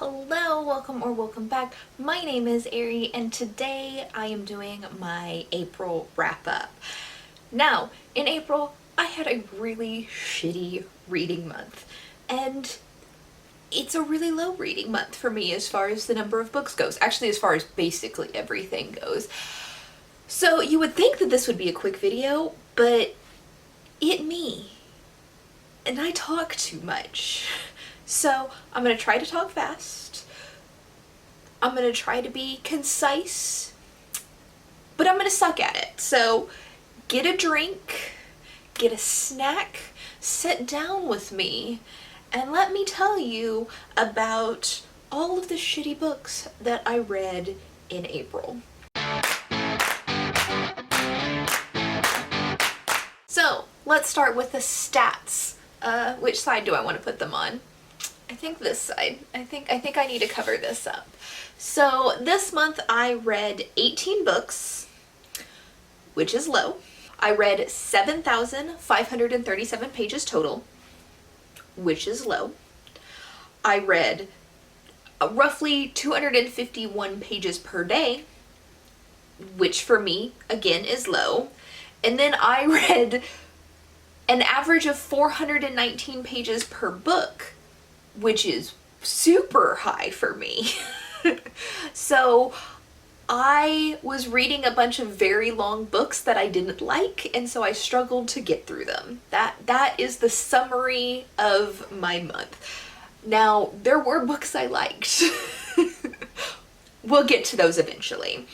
Hello, welcome back. My name is Ari and today I am doing my April wrap-up. Now, in April, I had a really shitty reading month and it's a really low reading month for me as far as the number of books goes. Actually, as far as basically everything goes. So you would think that this would be a quick video, but me. And I talk too much. So I'm gonna try to talk fast. I'm gonna try to be concise, but I'm gonna suck at it. So get a drink, get a snack, sit down with me, and let me tell you about all of the shitty books that I read in April. So let's start with the stats. Which side do I want to put them on? I think this side. I think I need to cover this up. So this month I read 18 books, which is low. I read 7,537 pages total, which is low. I read roughly 251 pages per day, which for me, again, is low. And then I read an average of 419 pages per book, which is super high for me. So I was reading a bunch of very long books that I didn't like, and so I struggled to get through them. That is the summary of my month. Now, there were books I liked. We'll get to those eventually.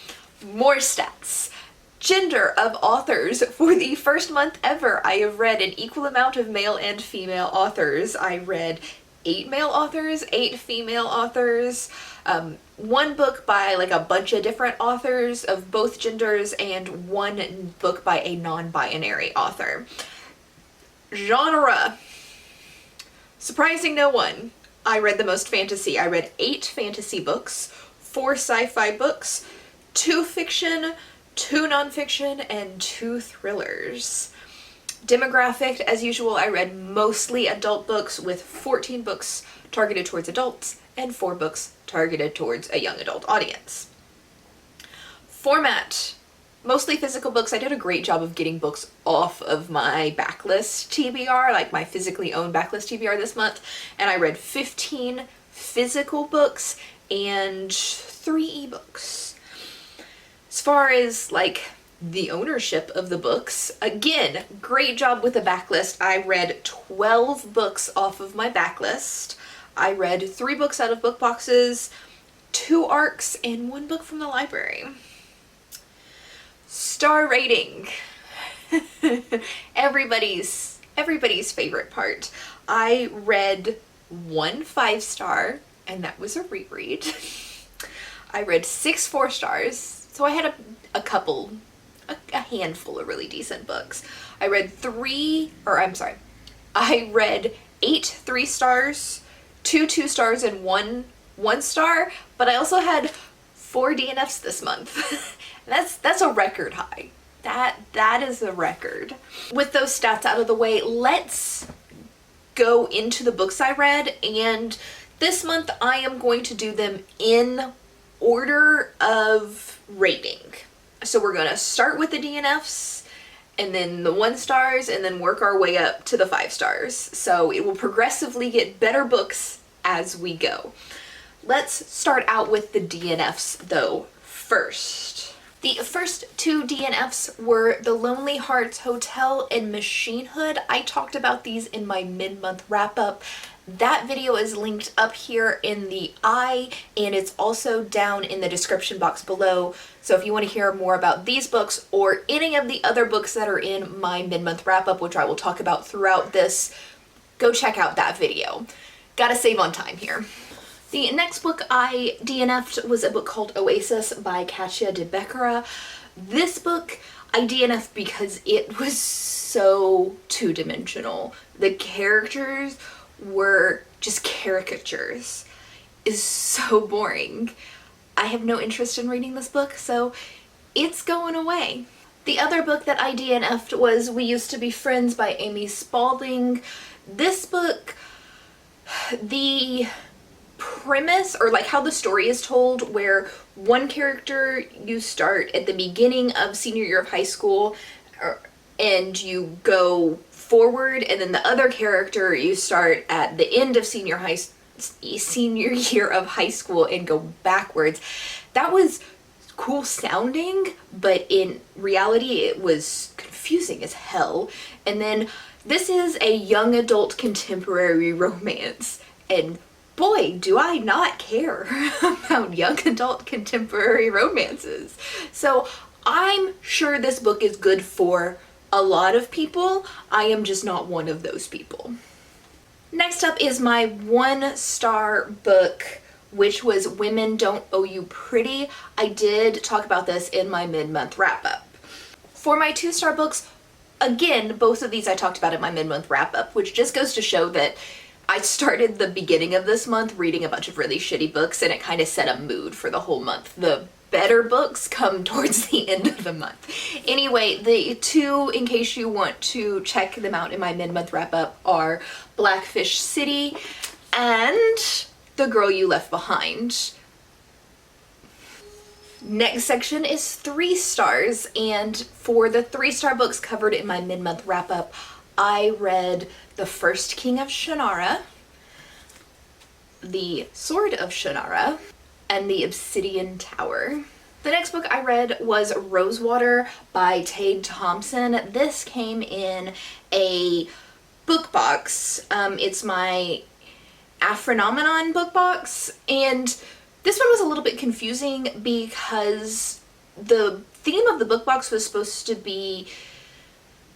More stats. Gender of authors. For the first month ever, I have read an equal amount of male and female authors. I read 8 male authors, 8 female authors, one book by like a bunch of different authors of both genders, and one book by a non-binary author. Genre. Surprising no one, I read the most fantasy. I read 8 fantasy books, 4 sci-fi books, 2 fiction, 2 nonfiction, and 2 thrillers. Demographic, as usual, I read mostly adult books, with 14 books targeted towards adults and 4 books targeted towards a young adult audience. Format, mostly physical books. I did a great job of getting books off of my backlist TBR, like my physically owned backlist TBR this month, and I read 15 physical books and 3 ebooks. As far as like the ownership of the books, again, great job with the backlist. I read 12 books off of my backlist. I read 3 books out of book boxes, 2 ARCs, and 1 book from the library. Star rating. everybody's favorite part. I read 1 5-star, and that was a reread. I read 6 4-stars, so I had a handful of really decent books. I read 8 3-stars, 2 2-stars, and 1 1-star, but I also had 4 DNFs this month. That's a record high. That is a record. With those stats out of the way, let's go into the books I read, and this month I am going to do them in order of rating. So we're gonna start with the DNFs, and then the 1-stars, and then work our way up to the 5-stars. So it will progressively get better books as we go. Let's start out with the DNFs though first. The first 2 DNFs were The Lonely Hearts Hotel and Machine Hood. I talked about these in my mid-month wrap-up. That video is linked up here in the eye, and it's also down in the description box below. So if you want to hear more about these books or any of the other books that are in my mid-month wrap-up, which I will talk about throughout this, go check out that video. Gotta save on time here. The next book I DNF'd was a book called Oasis by Katja de Beckera. This book I DNF'd because it was so two-dimensional. The characters were just caricatures. Is so boring. I have no interest in reading this book, so it's going away. The other book that I DNF'd was We Used to Be Friends by Amy Spalding. This book, the premise, or like how the story is told, where one character you start at the beginning of senior year of high school and you go forward, and then the other character you start at the end of senior year of high school and go backwards. That was cool sounding, but in reality it was confusing as hell. And then this is a young adult contemporary romance, and boy, do I not care about young adult contemporary romances. So I'm sure this book is good for a lot of people. I am just not one of those people. Next up is my 1-star book, which was Women Don't Owe You Pretty. I did talk about this in my mid-month wrap-up. For my 2-star books, again, both of these I talked about in my mid-month wrap-up, which just goes to show that I started the beginning of this month reading a bunch of really shitty books, and it kind of set a mood for the whole month. The better books come towards the end of the month. Anyway, the two, in case you want to check them out in my mid-month wrap-up, are Blackfish City and The Girl You Left Behind. Next section is 3 stars, and for the 3-star books covered in my mid-month wrap-up, I read The First King of Shannara, The Sword of Shannara, and The Obsidian Tower. The next book I read was Rosewater by Tade Thompson. This came in a book box. It's my Aphronomenon book box, and this one was a little bit confusing because the theme of the book box was supposed to be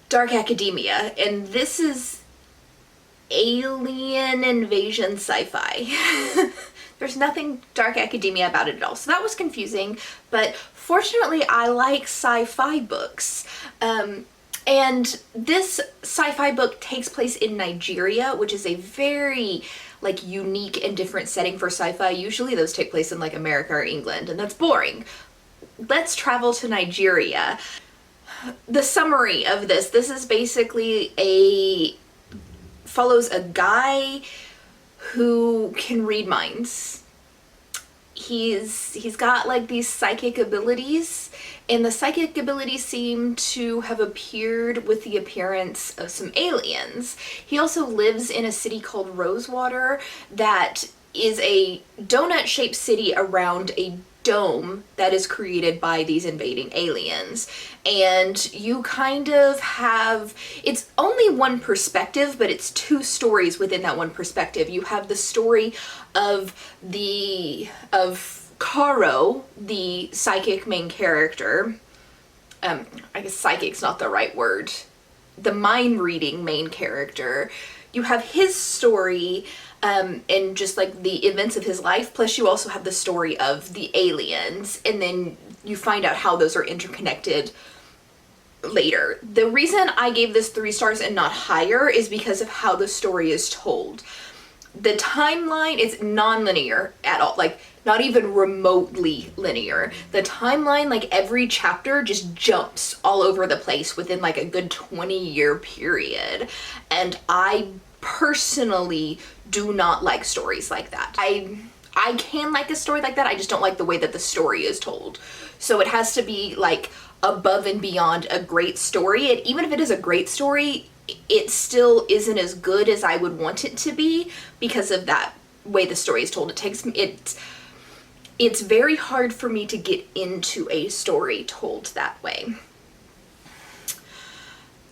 dark academia, and this is alien invasion sci-fi. There's nothing dark academia about it at all, so that was confusing, but fortunately I like sci-fi books. And this sci-fi book takes place in Nigeria, which is a very like unique and different setting for sci-fi. Usually those take place in like America or England, and that's boring. Let's travel to Nigeria. The summary of this is basically follows a guy who can read minds. He's got like these psychic abilities, and the psychic abilities seem to have appeared with the appearance of some aliens. He also lives in a city called Rosewater that is a donut-shaped city around a dome that is created by these invading aliens. And you kind of have, it's only one perspective, but it's 2 stories within that one perspective. You have the story of Karo, the psychic main character. I guess psychic's not the right word. The mind reading main character. You have his story, and just like the events of his life, plus you also have the story of the aliens, and then you find out how those are interconnected later. The reason I gave this 3 stars and not higher is because of how the story is told. The timeline is non-linear at all, like not even remotely linear. The timeline, like every chapter just jumps all over the place within like a good 20-year period. And I personally do not like stories like that. I can like a story like that, I just don't like the way that the story is told. So it has to be like above and beyond a great story, and even if it is a great story, it still isn't as good as I would want it to be because of that way the story is told. It's very hard for me to get into a story told that way.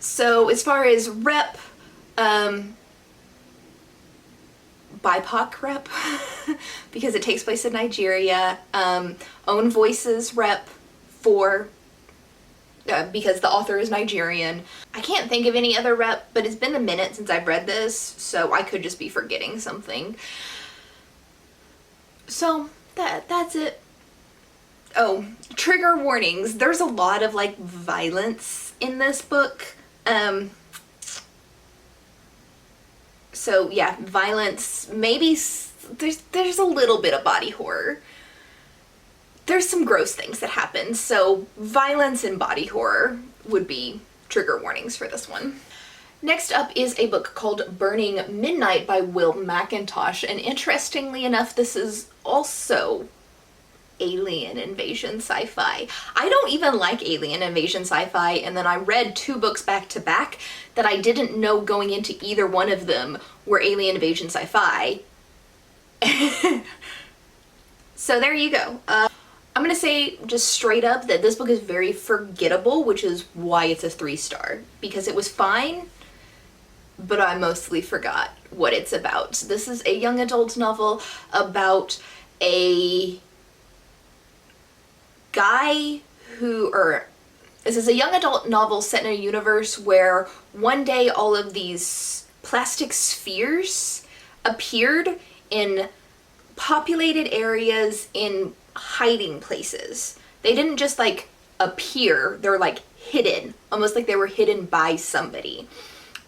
So as far as rep, BIPOC rep, because it takes place in Nigeria. Own Voices rep 4, because the author is Nigerian. I can't think of any other rep, but it's been a minute since I've read this, so I could just be forgetting something. So that's it. Oh, trigger warnings. There's a lot of like violence in this book. So yeah, violence, maybe there's a little bit of body horror. There's some gross things that happen, so violence and body horror would be trigger warnings for this one. Next up is a book called Burning Midnight by Will McIntosh, and interestingly enough, this is also alien invasion sci-fi. I don't even like alien invasion sci-fi, and then I read 2 books back to back that I didn't know going into either one of them were alien invasion sci-fi. So there you go. I'm gonna say just straight up that this book is very forgettable, which is why it's a 3-star, because it was fine, but I mostly forgot what it's about. This is a young adult novel about a guy this is a young adult novel set in a universe where one day all of these plastic spheres appeared in populated areas in hiding places. They didn't just like appear, they're like hidden, almost like they were hidden by somebody.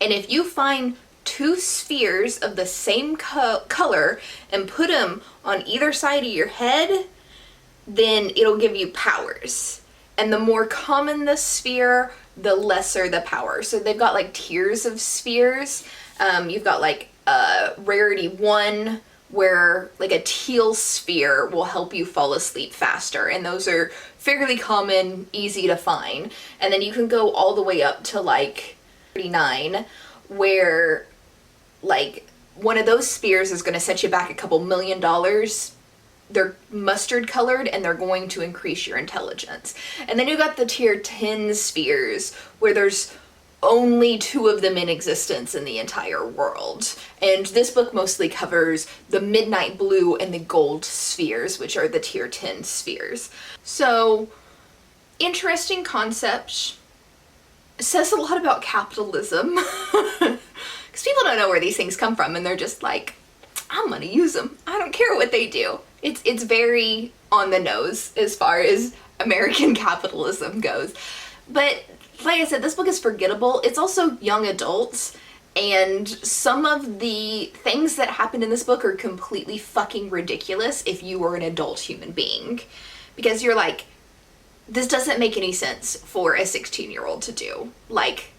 And if you find 2 spheres of the same color and put them on either side of your head, then it'll give you powers. And the more common the sphere, the lesser the power. So they've got like tiers of spheres. You've got like rarity 1, where like a teal sphere will help you fall asleep faster, and those are fairly common, easy to find. And then you can go all the way up to like 39, where like one of those spheres is going to set you back a couple $1 million. They're mustard colored and they're going to increase your intelligence. And then you got the tier 10 spheres, where there's only 2 of them in existence in the entire world. And this book mostly covers the midnight blue and the gold spheres, which are the tier 10 spheres. So, interesting concept. It says a lot about capitalism. Because people don't know where these things come from, and they're just like, I'm gonna use them. I don't care what they do. It's very on the nose as far as American capitalism goes. But like I said, this book is forgettable. It's also young adults, and some of the things that happen in this book are completely fucking ridiculous if you were an adult human being. Because you're like, this doesn't make any sense for a 16-year-old to do. Like,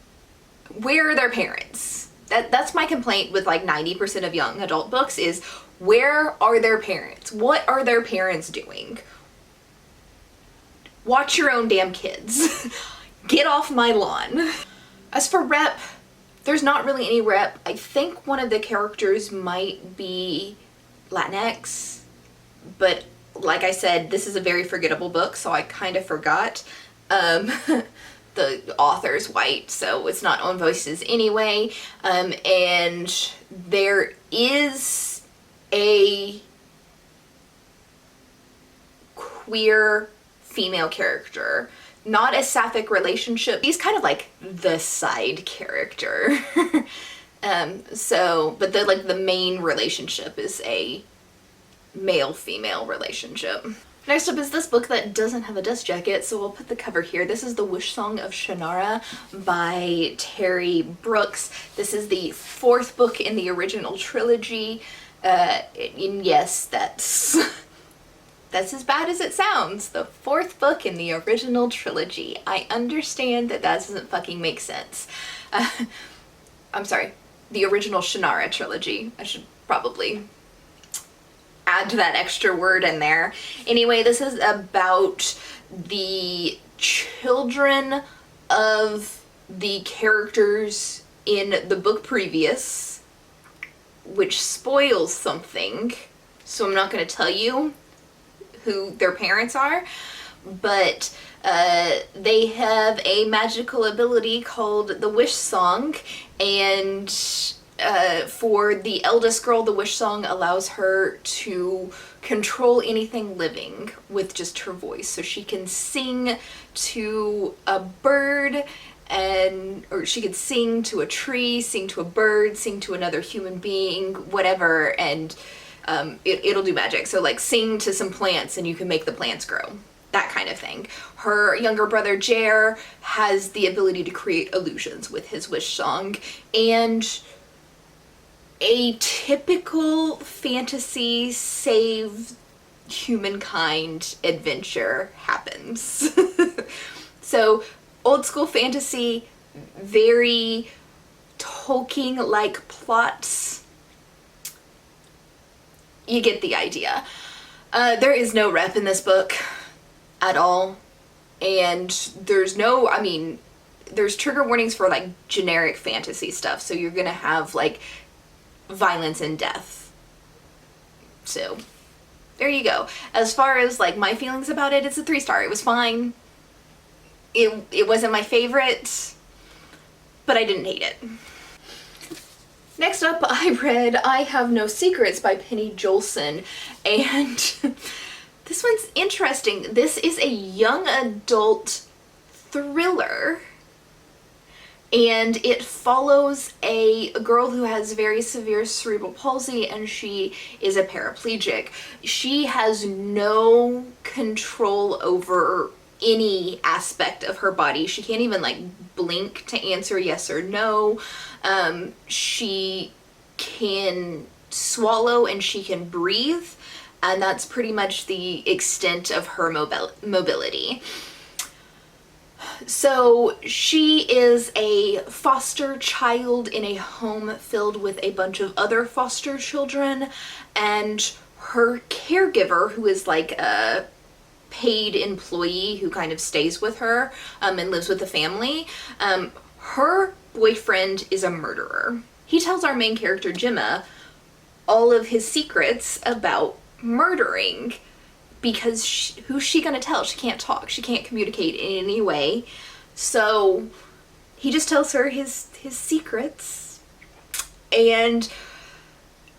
where are their parents? That's my complaint with like 90% of young adult books is, where are their parents? What are their parents doing? Watch your own damn kids. Get off my lawn. As for rep, there's not really any rep. I think one of the characters might be Latinx, but like I said, this is a very forgettable book, so I kind of forgot. The author's white, so it's not own voices anyway. And there is a queer female character. Not a sapphic relationship. He's kind of like the side character. But the main relationship is a male-female relationship. Next up is this book that doesn't have a dust jacket, so we'll put the cover here. This is The Wish Song of Shannara by Terry Brooks. This is the 4th book in the original trilogy. And yes, that's as bad as it sounds. The 4th book in the original trilogy. I understand that doesn't fucking make sense. I'm sorry, the original Shannara trilogy. I should probably add that extra word in there. Anyway, this is about the children of the characters in the book previous, which spoils something, so I'm not going to tell you who their parents are, but they have a magical ability called the Wish Song, and for the eldest girl, the Wish Song allows her to control anything living with just her voice. So she can sing to a bird, or she could sing to a tree, sing to a bird, sing to another human being, whatever, and it'll do magic. So like sing to some plants and you can make the plants grow. That kind of thing. Her younger brother Jer has the ability to create illusions with his Wish Song, and a typical fantasy save humankind adventure happens. So old school fantasy, very Tolkien-like plots. You get the idea. There is no rep in this book at all. And there's no, I mean, there's trigger warnings for like generic fantasy stuff. So you're gonna have like violence and death. So there you go. As far as like my feelings about it, it's a 3-star. It was fine. It wasn't my favorite, but I didn't hate it. Next up, I read I Have No Secrets by Penny Jolson, and this one's interesting. This is a young adult thriller, and it follows a girl who has very severe cerebral palsy, and she is a paraplegic. She has no control over any aspect of her body. She can't even like blink to answer yes or no. She can swallow and she can breathe, and that's pretty much the extent of her mobility. So she is a foster child in a home filled with a bunch of other foster children, and her caregiver, who is like a paid employee who kind of stays with her and lives with the family, her boyfriend is a murderer. He tells our main character, Gemma, all of his secrets about murdering, because who's she gonna tell? She can't talk. She can't communicate in any way. So he just tells her his secrets, and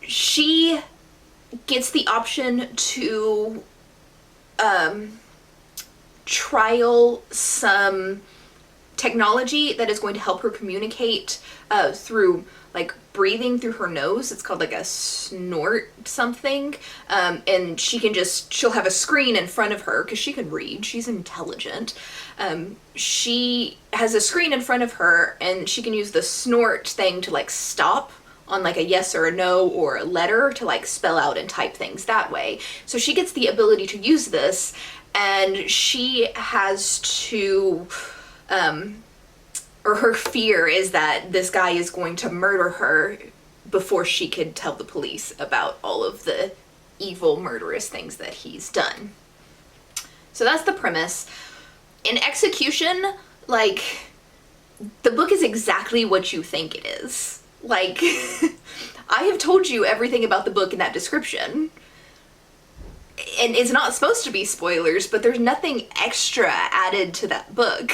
she gets the option to trial some technology that is going to help her communicate through like breathing through her nose. It's called like a snort something, and she'll have a screen in front of her because she can read, she's intelligent. She has a screen in front of her, and she can use the snort thing to like stop on like a yes or a no or a letter to like spell out and type things that way. So she gets the ability to use this, and she has to, or her fear is that this guy is going to murder her before she could tell the police about all of the evil, murderous things that he's done. So that's the premise. In execution, like, the book is exactly what you think it is. Like, I have told you everything about the book in that description. And it's not supposed to be spoilers, but there's nothing extra added to that book.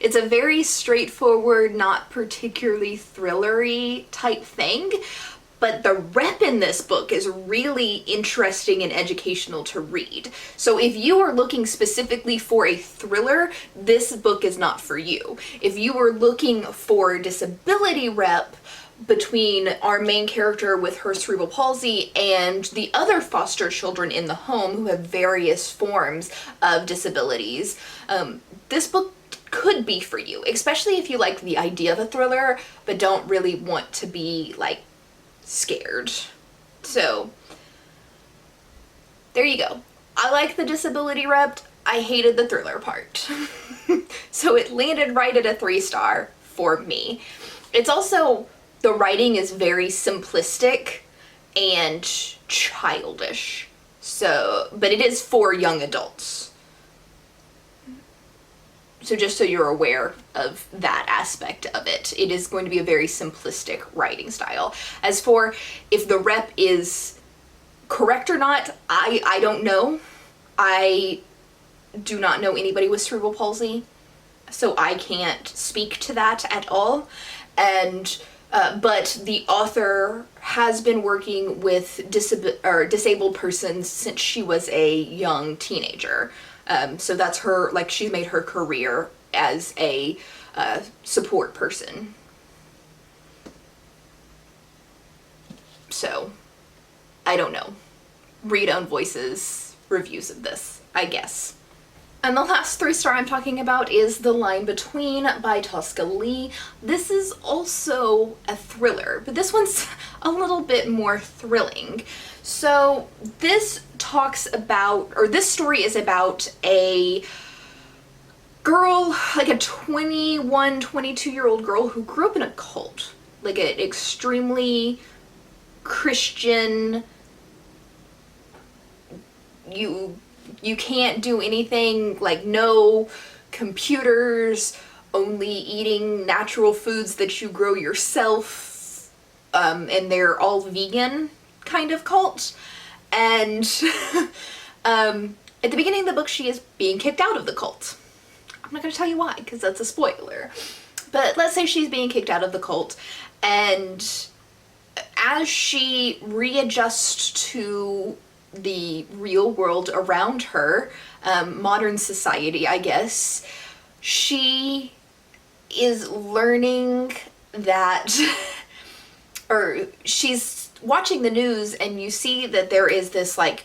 It's a very straightforward, not particularly thrillery type thing, but the rep in this book is really interesting and educational to read. So if you are looking specifically for a thriller, this book is not for you. If you are looking for disability rep between our main character with her cerebral palsy and the other foster children in the home who have various forms of disabilities, this book could be for you, especially if you like the idea of a thriller but don't really want to be like scared. So there you go. I like the disability rep. I hated the thriller part. So it landed right at a 3-star for me. It's also, the writing is very simplistic and childish. So, but it is for young adults. So just so you're aware of that aspect of it, it is going to be a very simplistic writing style. As for if the rep is correct or not, I don't know. I do not know anybody with cerebral palsy, so I can't speak to that at all. And but the author has been working with disabled persons since she was a young teenager. So that's her, like, she's made her career as a support person. So, I don't know. Read Own Voices reviews of this, I guess. And the last 3-star I'm talking about is The Line Between by Tosca Lee. This is also a thriller, but this one's a little bit more thrilling. So this talks about, or this story is about a girl, like a 21, 22-year-old girl who grew up in a cult. like an extremely Christian, you can't do anything, like no computers, only eating natural foods that you grow yourself, and they're all vegan kind of cult. And at the beginning of the book, she is being kicked out of the cult. I'm not going to tell you why, because that's a spoiler. But let's say she's being kicked out of the cult, and as she readjusts to the real world around her, modern society, I guess, she is learning that, or she's watching the news, and you see that there is this, like,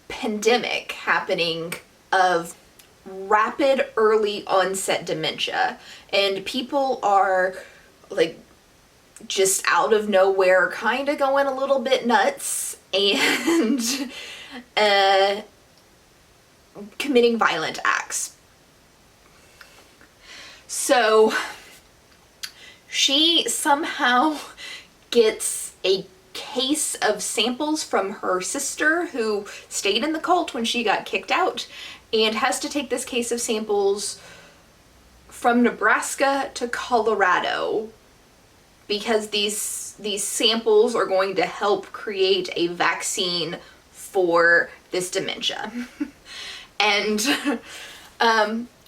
pandemic happening of rapid early onset dementia, and people are, like, just out of nowhere kind of going a little bit nuts and committing violent acts. So she somehow gets a case of samples from her sister who stayed in the cult when she got kicked out, and has to take this case of samples from Nebraska to Colorado, because these samples are going to help create a vaccine for this dementia. And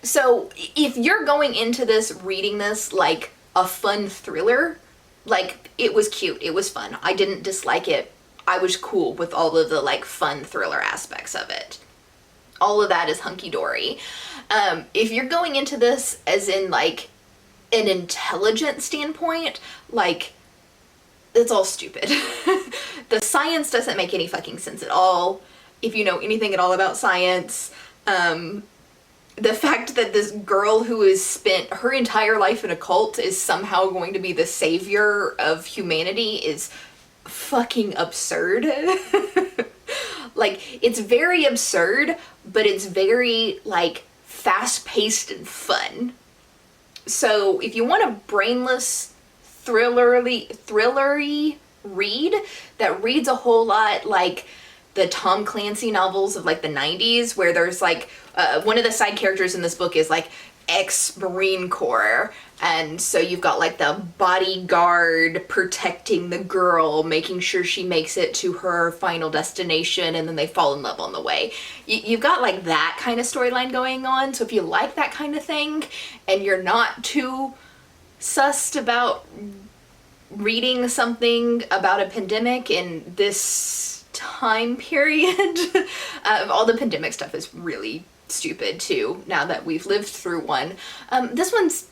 so if you're going into this reading this like a fun thriller, like, it was cute, it was fun, I didn't dislike it, I was cool with all of the like fun thriller aspects of it. All of that is hunky-dory. If you're going into this as in like an intelligent standpoint, like, it's all stupid. The science doesn't make any fucking sense at all. If you know anything at all about science, the fact that this girl who has spent her entire life in a cult is somehow going to be the savior of humanity is fucking absurd. Like, it's very absurd, but it's very, like, fast-paced and fun. So if you want a brainless, thrillery read that reads a whole lot like the Tom Clancy novels of like the 90s, where there's like one of the side characters in this book is like ex-Marine Corps, and so you've got like the bodyguard protecting the girl, making sure she makes it to her final destination, and then they fall in love on the way. You've got like that kind of storyline going on. So if you like that kind of thing and you're not too sussed about reading something about a pandemic in this time period, all the pandemic stuff is really stupid too, now that we've lived through one. This one's,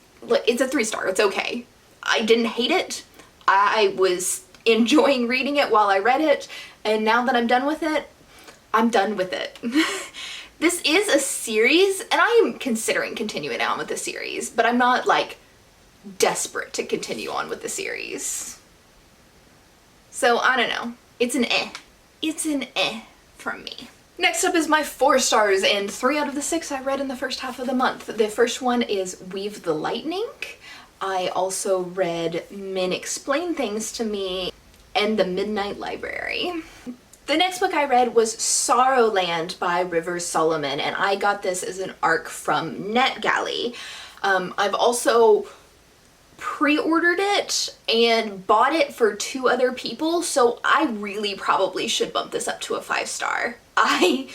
it's a 3-star, it's okay. I didn't hate it. I was enjoying reading it while I read it, and now that I'm done with it, I'm done with it. This is a series, and I am considering continuing on with the series, but I'm not like desperate to continue on with the series. So I don't know. It's an eh. It's an eh from me. Next up is my 4 stars, and 3 out of the 6 I read in the first half of the month. The first one is Weave the Lightning. I also read Men Explain Things to Me and The Midnight Library. The next book I read was Sorrowland by Rivers Solomon, and I got this as an ARC from NetGalley. I've also pre-ordered it and bought it for 2 other people, so I really probably should bump this up to a 5-star. I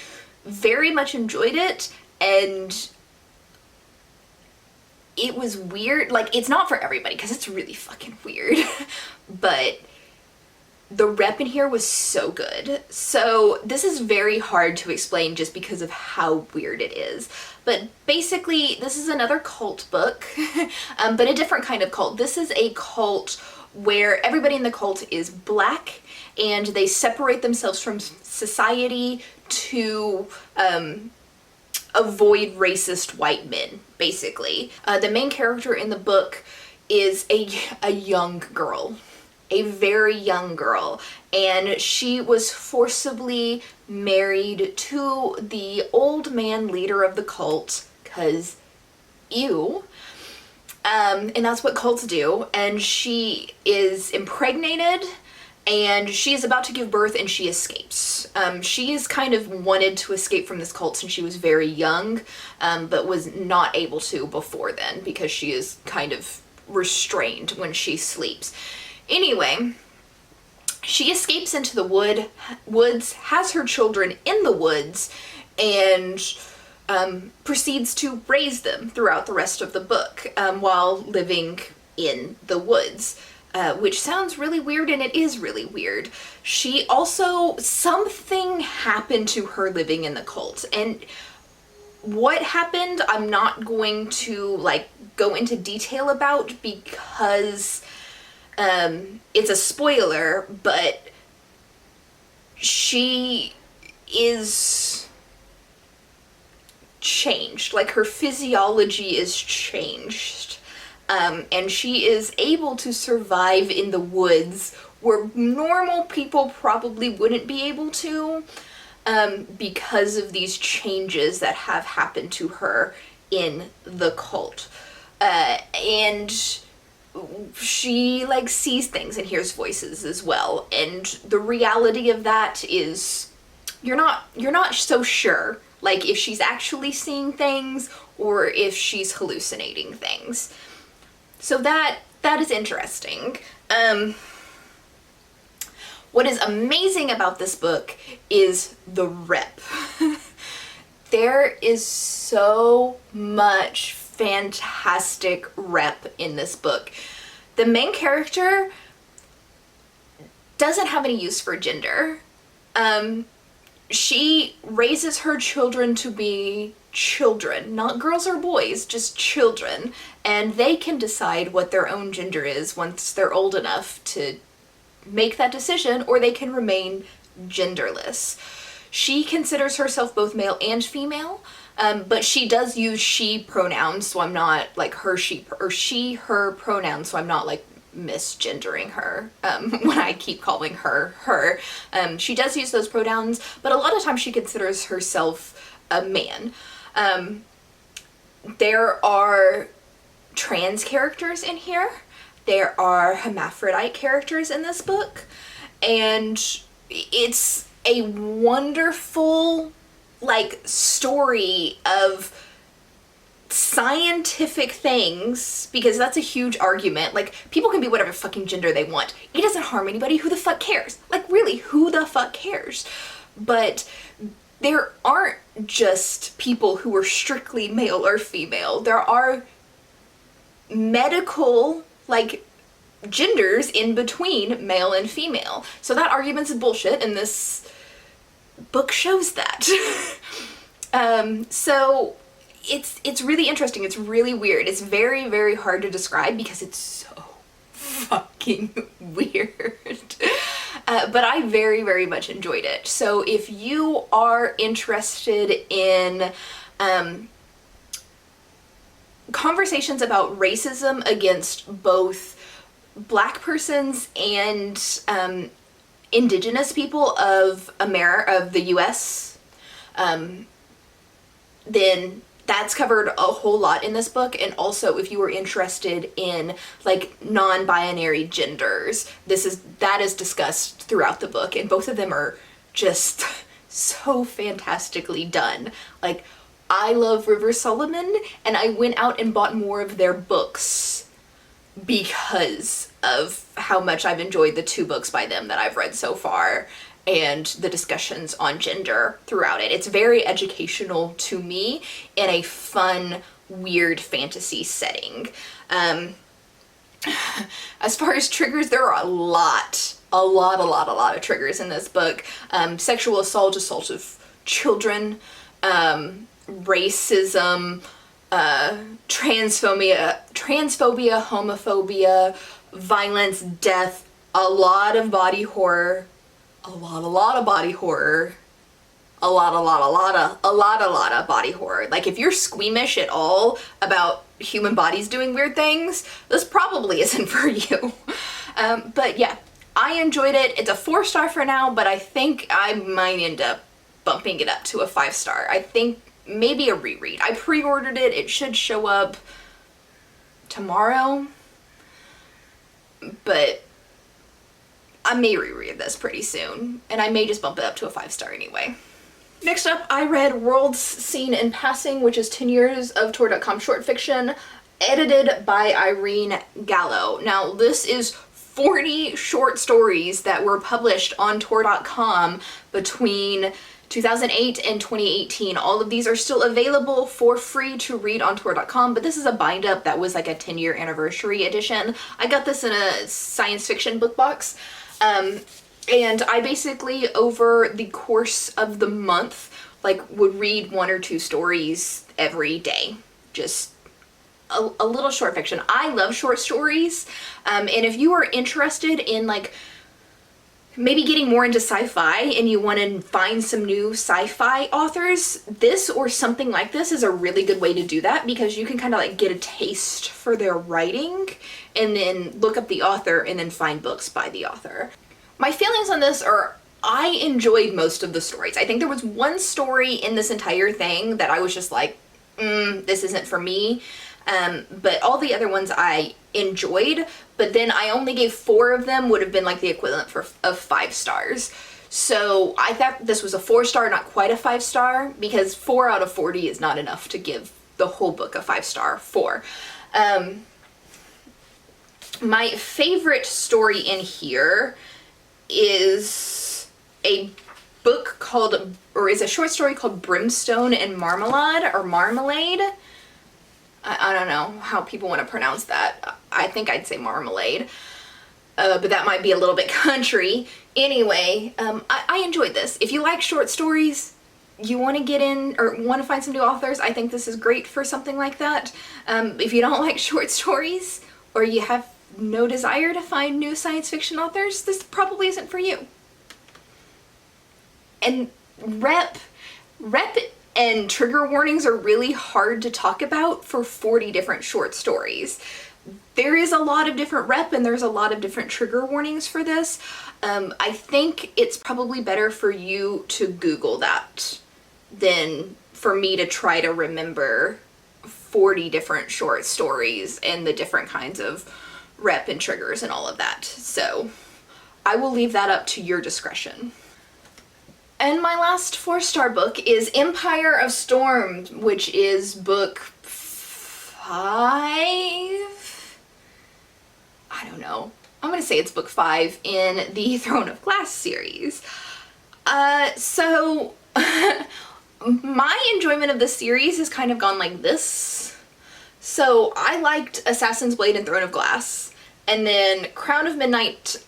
very much enjoyed it, and it was weird. Like, it's not for everybody because it's really fucking weird, but the rep in here was so good. So this is very hard to explain just because of how weird it is. But basically, this is another cult book, but a different kind of cult. This is a cult where everybody in the cult is black, and they separate themselves from society to avoid racist white men, basically. The main character in the book is a young girl. A very young girl, and she was forcibly married to the old man leader of the cult, 'cause ew. And that's what cults do. And she is impregnated, and she is about to give birth, and she escapes. She is kind of wanted to escape from this cult since she was very young, but was not able to before then because she is kind of restrained when she sleeps. Anyway, she escapes into the woods, has her children in the woods, and proceeds to raise them throughout the rest of the book while living in the woods. Which sounds really weird, and it is really weird. She also, something happened to her living in the cult, and what happened I'm not going to like go into detail about because it's a spoiler, but she is changed, like her physiology is changed. And she is able to survive in the woods where normal people probably wouldn't be able to, because of these changes that have happened to her in the cult. And she like sees things and hears voices as well. And the reality of that is you're not so sure, like if she's actually seeing things or if she's hallucinating things. So that is interesting. What is amazing about this book is the rep. There is so much fantastic rep in this book. The main character doesn't have any use for gender. She raises her children to be children, not girls or boys, just children, and they can decide what their own gender is once they're old enough to make that decision, or they can remain genderless. She considers herself both male and female, but she does use she pronouns, so I'm not like her, she, or she, her pronouns, so I'm not like misgendering her when I keep calling her her. She does use those pronouns, but a lot of times she considers herself a man. There are trans characters in here. There are hermaphrodite characters in this book, and it's a wonderful like story of scientific things, because that's a huge argument. Like, people can be whatever fucking gender they want. It doesn't harm anybody. Who the fuck cares? Like, really, who the fuck cares? But there aren't just people who are strictly male or female. There are medical, like, genders in between male and female. So that argument's bullshit, and this book shows that. So it's really interesting. It's really weird. It's very, very hard to describe because it's so fucking weird. But I very, very much enjoyed it. So if you are interested in conversations about racism against both Black persons and indigenous people of the US, then that's covered a whole lot in this book. And also, if you are interested in like non-binary genders, that is discussed throughout the book, and both of them are just so fantastically done. Like, I love River Solomon, and I went out and bought more of their books because of how much I've enjoyed the 2 books by them that I've read so far, and the discussions on gender throughout it. It's very educational to me in a fun, weird fantasy setting. As far as triggers, there are a lot of triggers in this book. Sexual assault of children, racism, transphobia, homophobia, violence, death, a lot of body horror, a lot of body horror, a lot of body horror. Like, if you're squeamish at all about human bodies doing weird things, this probably isn't for you. But yeah, I enjoyed it. It's a 4-star for now, but I think I might end up bumping it up to a 5-star. I think maybe a reread. I pre-ordered it. It should show up tomorrow, but I may reread this pretty soon, and I may just bump it up to a 5-star anyway. Next up, I read Worlds Seen in Passing, which is 10 years of Tor.com short fiction, edited by Irene Gallo. Now, this is 40 short stories that were published on Tor.com between 2008 and 2018. All of these are still available for free to read on Tor.com, but this is a bind-up that was like a 10-year anniversary edition. I got this in a science fiction book box. And I basically, over the course of the month, like, would read 1 or 2 stories every day. Just a little short fiction. I love short stories, and if you are interested in, like, maybe getting more into sci-fi and you want to find some new sci-fi authors, this or something like this is a really good way to do that, because you can kind of like get a taste for their writing and then look up the author and then find books by the author. My feelings on this are, I enjoyed most of the stories. I think there was one story in this entire thing that I was just like, this isn't for me. But all the other ones I enjoyed, but then I only gave 4 of them would have been like the equivalent of 5 stars. So I thought this was a 4-star, not quite a 5-star, because 4 out of 40 is not enough to give the whole book a 5-star for. My favorite story in here is a book called, or is a short story called Brimstone and Marmalade, or Marmalade. I don't know how people want to pronounce that. I think I'd say marmalade, but that might be a little bit country. Anyway, I enjoyed this. If you like short stories, you want to get in or want to find some new authors, I think this is great for something like that. If you don't like short stories, or you have no desire to find new science fiction authors, this probably isn't for you. And rep and trigger warnings are really hard to talk about for 40 different short stories. There is a lot of different rep and there's a lot of different trigger warnings for this. I think it's probably better for you to Google that than for me to try to remember 40 different short stories and the different kinds of rep and triggers and all of that. So I will leave that up to your discretion. And my last 4-star book is Empire of Storm, which is book 5? I don't know. I'm gonna say it's book 5 in the Throne of Glass series. So my enjoyment of this series has kind of gone like this. So I liked Assassin's Blade and Throne of Glass, and then Crown of Midnight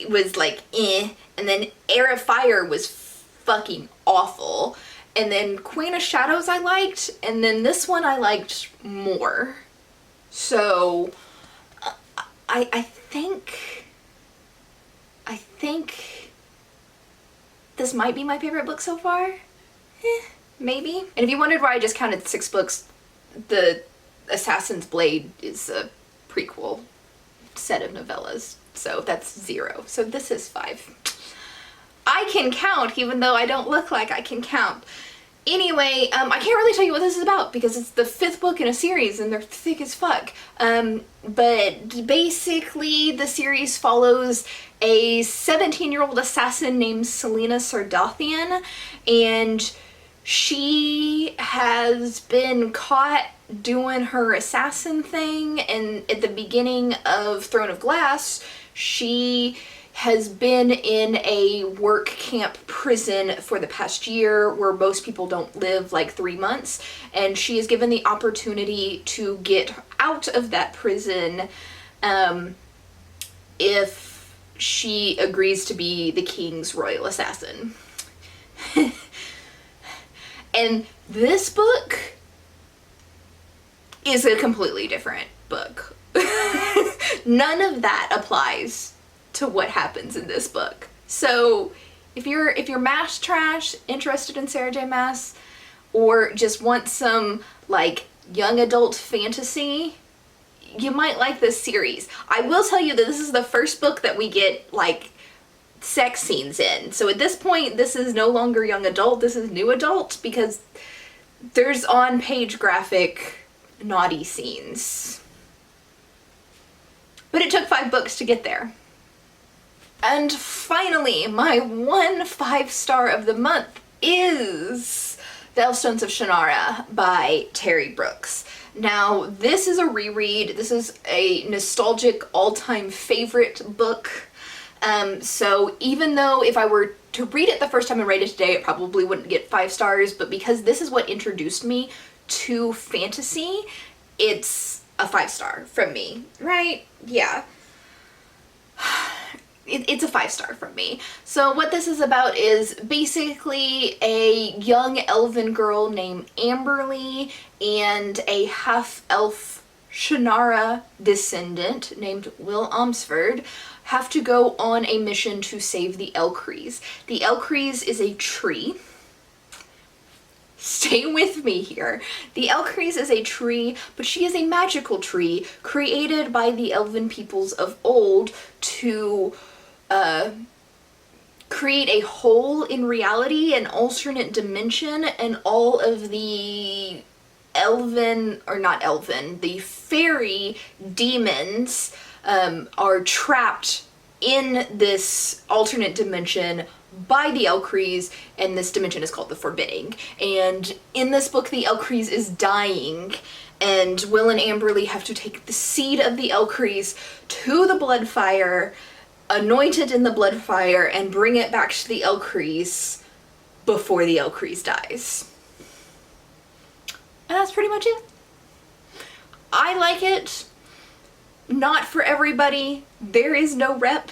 was like and then Heir of Fire was fucking awful, and then Queen of Shadows I liked, and then this one I liked more. So I think this might be my favorite book so far. Maybe. And if you wondered why I just counted 6 books, the Assassin's Blade is a prequel set of novellas, so that's 0. So this is 5. I can count, even though I don't look like I can count. Anyway, I can't really tell you what this is about because it's the 5th book in a series and they're thick as fuck. But basically the series follows a 17-year-old assassin named Selena Sardathian, and she has been caught doing her assassin thing, and at the beginning of Throne of Glass, she has been in a work camp prison for the past year where most people don't live like 3 months, and she is given the opportunity to get out of that prison if she agrees to be the king's royal assassin. And this book is a completely different book. None of that applies to what happens in this book. So if you're MASH trash, interested in Sarah J Maas, or just want some like young adult fantasy, you might like this series. I will tell you that this is the first book that we get like sex scenes in. So at this point, this is no longer young adult, this is new adult, because there's on-page graphic naughty scenes. but it took 5 books to get there. And finally, my 1 5-star of the month is The Elfstones of Shannara by Terry Brooks. Now, this is a reread. This is a nostalgic all-time favorite book. So even though if I were to read it the first time and rate it today, it probably wouldn't get 5 stars, but because this is what introduced me to fantasy, it's a 5-star from me, right? Yeah. It's a 5-star from me. So what this is about is basically a young elven girl named Amberly and a half-elf Shannara descendant named Will Omsford have to go on a mission to save the Elcrees. The Elcrees is a tree. Stay with me here. The Elcrees is a tree, but she is a magical tree created by the elven peoples of old to create a hole in reality, an alternate dimension, and all of the the fairy demons are trapped in this alternate dimension by the Elcrees, and this dimension is called the Forbidding. And in this book, the Elcrees is dying, and Will and Amberly have to take the seed of the Elcrees to the Bloodfire, anoint it in the Bloodfire, and bring it back to the Elcrees before the Elcrees dies. And that's pretty much it. I like it. Not for everybody. There is no rep.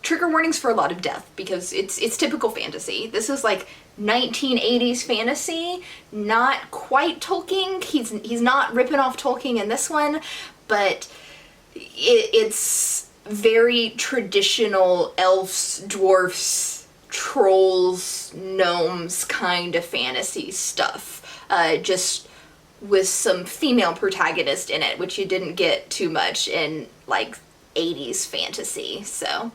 Trigger warnings for a lot of death, because it's typical fantasy. This is like 1980s fantasy, not quite Tolkien. He's not ripping off Tolkien in this one, but it's very traditional elves, dwarfs, trolls, gnomes kind of fantasy stuff. Just with some female protagonist in it, which you didn't get too much in like 80s fantasy. So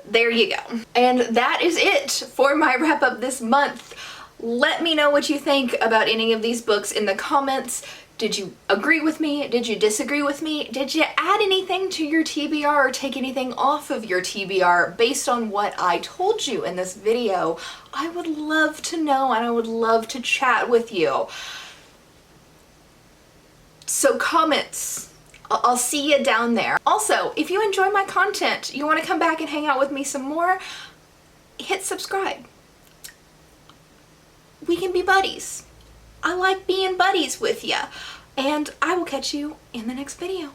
there you go. And that is it for my wrap up this month. Let me know what you think about any of these books in the comments. Did you agree with me? Did you disagree with me? Did you add anything to your TBR or take anything off of your TBR based on what I told you in this video? I would love to know, and I would love to chat with you. So comments. I'll see you down there. Also, if you enjoy my content, you want to come back and hang out with me some more, hit subscribe. We can be buddies. I like being buddies with you. And I will catch you in the next video.